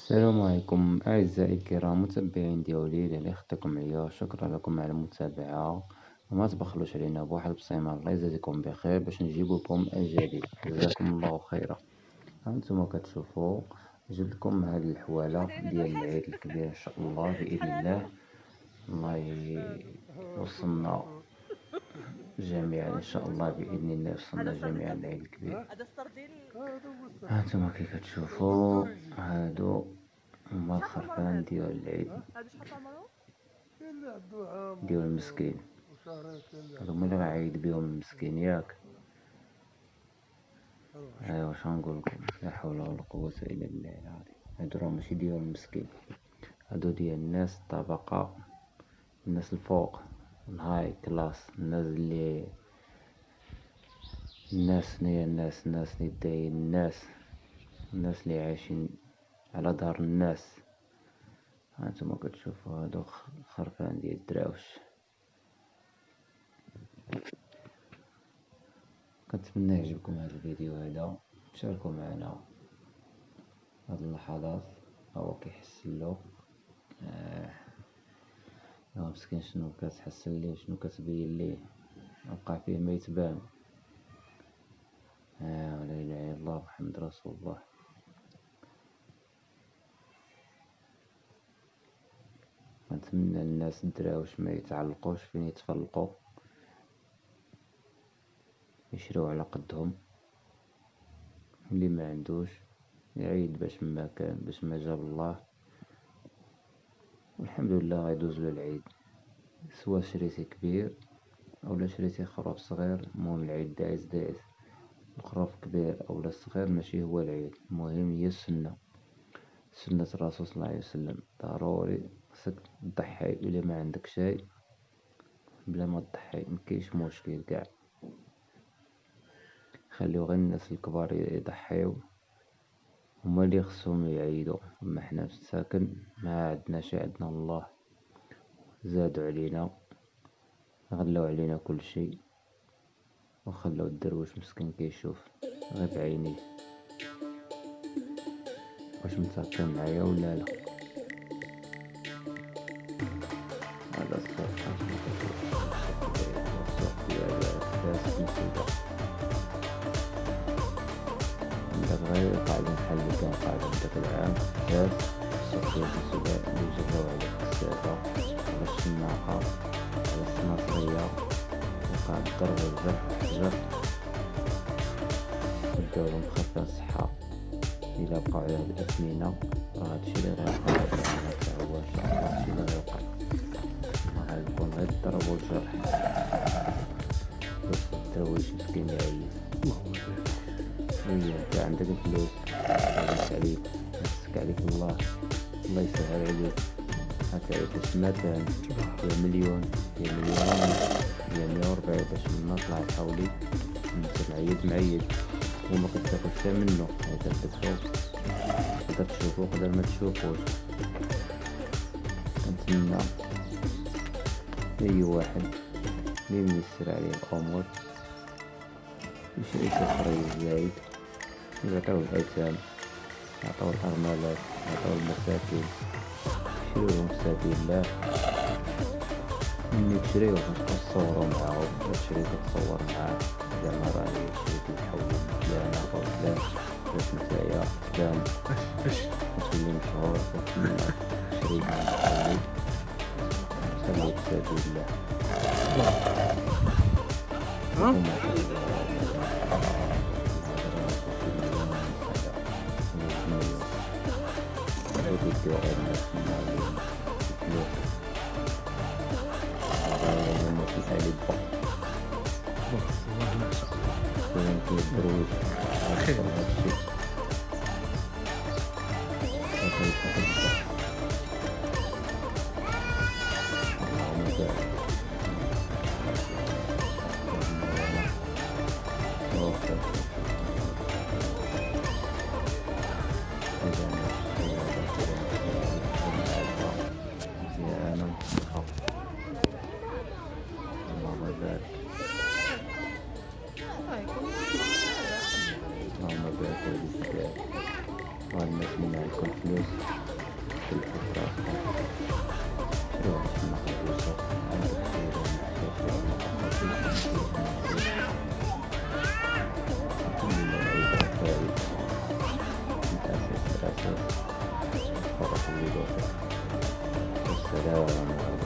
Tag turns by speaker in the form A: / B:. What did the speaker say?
A: السلام عليكم أعزائي الكرام متابعين ديالي اللي اختكم عليا، شكرا لكم على المتابعة. وما تبخلوش علينا بواحد البصيمة، الله يجازيكم بخير باش نجيبو لكم الجديد. جزاكم الله خيرا. هانتوما كتشوفوا جبت لكم هاد الحوالة ديال العيد الكبير إن شاء الله بإذن الله. الله يوصلنا جميعا إن شاء الله بإذن الله، يوصلنا جميعا العيد الكبير. هانتوما كيف كتشوفوا هادو هما الخرفان ديال العيد ديال المسكين. هادو هما اللي غنعيد بيهم المسكين ياك. ايوا واش غنقولكم، لا حول ولا قوة الا بالله العظيم. هادو راه ماشي ديال المسكين، هادو ديال الناس الطبقة، الناس الفوق، الهاي كلاس، الناس اللي الناس اللي داين الناس اللي عايشين على دار الناس. هانتوما كتشوفوا هادو خرفان ديال الدراوش. كنتمنى يعجبكم هذا الفيديو هذا، تشاركوا معنا هاد اللحظات. هو كيحسلو مسكين، شنو كتحسن ليه، شنو كتبين ليه، وقع فيه ما يتبان. لا اله الا الله محمد رسول الله. نتمنى الناس الدراوش ما يتعلقوش فين يتفلقوا، يشريو على قدهم. اللي ما عندوش يعيد باش ما كان، باش ما جاب الله. والحمد لله غيدوز له العيد، سوا شريتي كبير اولا شريتي خروف صغير، المهم العيد دايز. الخروف كبير اولا صغير ماشي هو العيد، المهم هي السنة، سنة الرسول صلى الله عليه وسلم. ضروري خصك تضحي، الا ما عندك شيء بلا ما تضحي مكاينش مشكل كاع. خليو غير الناس الكبار يضحيو، هما اللي خصهم يعيدوا. اما حنا في الساكن ما عندنا شي، عندنا الله. زادوا علينا، غلاو علينا كل شيء، وخلاو الدرويش مسكين كيشوف غير بعينيه. واش متفقين معايا ولا لا؟ هذا السوق ديال فاس مسيدة. عندك غير قاعد محل اللي كان قاعد داك العام فاس، السوق ديال مسيدة اللي جراو على الكسافة، على الشناقة، على السناصرية، وقاعد ضرب الجرح حجر. وداولهم خفا صحة. إلا بقاو على هاد الأثمنة راه هادشي اللي غيوقع، هادشي اللي غيوقع، غيكون غير الضرب والجرح. بس الدرويش مسكين يعيط. هي انت عندك الفلوس يسك عليك، يسك عليك الله يسهل عليك. هكا باش مثلا يا مليون يا مليون يا 140 باش من نطلع حولي انت معيد وما كتاخدش حتى منه. هذا كتشوف، تقدر تشوفو تقدر ما تشوفوش. كنتمنى اي واحد اللي ميسر عليه الامور يشري شي خريج زايد، يعطيو الايتام، يعطيو الارملات، يعطيو المساكين، يشريوهم في سبيل الله. ملي تشريوه كتصورو معاهم، تشري كتصور معاه زعما راني شريت الحول فلان او فلان، باش نتايا فلان تولي مشهور. كنتمنى تشري مع الحول خليه في سبيل الله. اللهم بارك والناس نجمع لكم الفلوس في البودكاست هذا. شرو باش ناخد وسط عندك خير ومحتاج نكمل العيد فائد الأساس فرق الوضوح. والسلام عليكم.